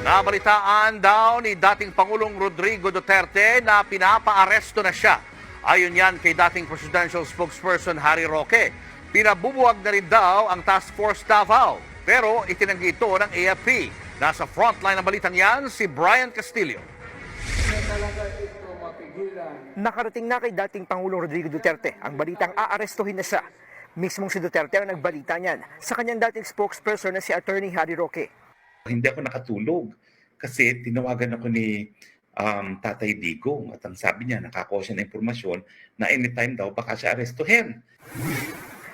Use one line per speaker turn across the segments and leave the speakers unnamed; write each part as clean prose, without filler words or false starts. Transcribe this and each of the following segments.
Nabalitaan daw ni dating Pangulong Rodrigo Duterte na pinapaaresto na siya. Ayon yan kay dating presidential spokesperson Harry Roque. Pinabubuwag na rin daw ang Task Force Davao. Pero itinanggi ito ng AFP. Nasa frontline ng balitang yan si Brian Castillo.
Nakarating na kay dating Pangulong Rodrigo Duterte ang balitang aarestuhin na siya. Mismong si Duterte ang nagbalita niyan sa kanyang dating spokesperson na si Attorney Harry Roque.
Hindi ako nakatulog kasi tinawagan ako ni Tatay Digong at ang sabi niya nakakuha siya ng impormasyon na anytime daw baka siya arestuhin.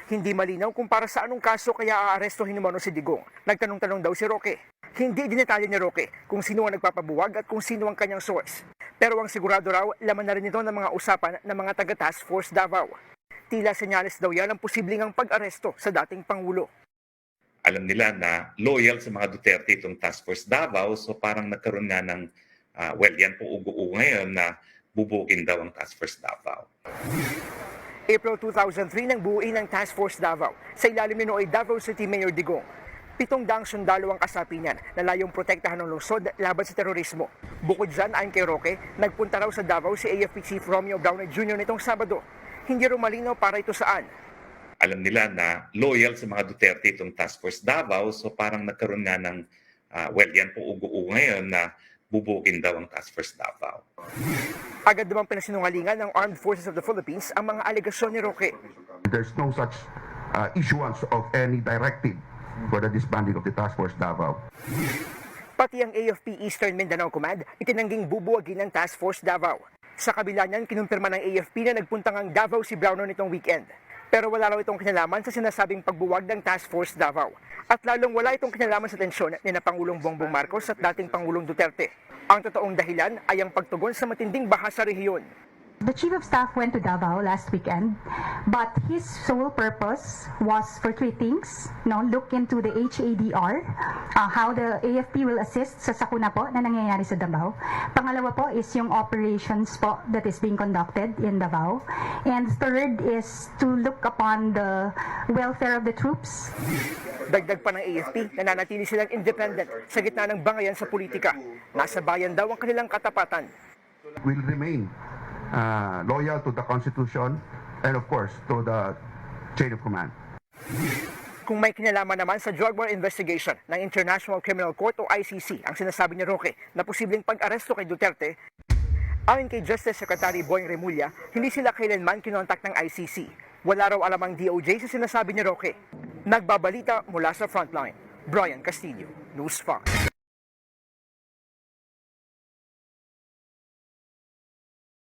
Hindi malinaw kung para sa anong kaso kaya aarestuhin naman si Digong. Nagtanong-tanong daw si Roque. Hindi dinetalye ni Roque kung sino ang nagpapabuwag at kung sino ang kanyang source. Pero ang sigurado raw, laman na rin ito ng mga usapan ng mga taga-Task Force Davao. Tila senyales daw yan ang posibleng ang pag-aresto sa dating Pangulo.
Alam nila na loyal sa mga Duterte itong Task Force Davao, so parang nagkaroon nga ng, yan po ugo-ugo ngayon na bubugin daw ang Task Force Davao.
April 2003 nang buuin ng Task Force Davao sa ilalim ni Noy Davao City Mayor Digong. 700 sundalo ang kasapi niyan na layong protektahan ng lungsod laban sa terorismo. Bukod dyan, ayon kay Roque, nagpunta raw sa Davao si AFP Chief Romeo Brownell Jr. nitong Sabado. Hindi raw malinaw para ito saan.
Alam nila na loyal sa mga Duterte itong Task Force Davao, so parang nagkaroon nga ng, yan po ugo-ugo ngayon na bubugin daw ang Task Force Davao.
Agad namang pinasinungalingan ng Armed Forces of the Philippines ang mga alegasyon ni Roque.
There's no such issuance of any directive for the disbanding of the Task Force Davao.
Pati ang AFP Eastern Mindanao Command itinangging bubuwagin ng Task Force Davao. Sa kabila niyan, kinumpirma ng AFP na nagpuntang ang Davao si Browno nitong weekend. Pero wala raw itong kinalaman sa sinasabing pagbuwag ng Task Force Davao. At lalong wala itong kinalaman sa tensyon ni na Pangulong Bongbong Marcos at dating Pangulong Duterte. Ang totoong dahilan ay ang pagtugon sa matinding baha sa rehiyon.
The Chief of Staff went to Davao last weekend, but his sole purpose was for three things. Look into the HADR, how the AFP will assist sa sakuna po na nangyayari sa Davao. Pangalawa po is yung operations po that is being conducted in Davao. And third is to look upon the welfare of the troops.
Dagdag pa ng AFP, nananatili silang independent sa gitna ng bangayan sa politika. Nasa bayan daw ang kanilang katapatan.
Will remain loyal to the Constitution and of course to the chain of command.
Kung may kinalaman naman sa drug war investigation ng International Criminal Court o ICC ang sinasabi ni Roque na posibleng pag-aresto kay Duterte, ayon kay Justice Secretary Boying Remulla, hindi sila kailanman kinontak ng ICC. Wala raw alam ang DOJ sa sinasabi ni Roque. Nagbabalita mula sa frontline. Brian Castillo, News 5.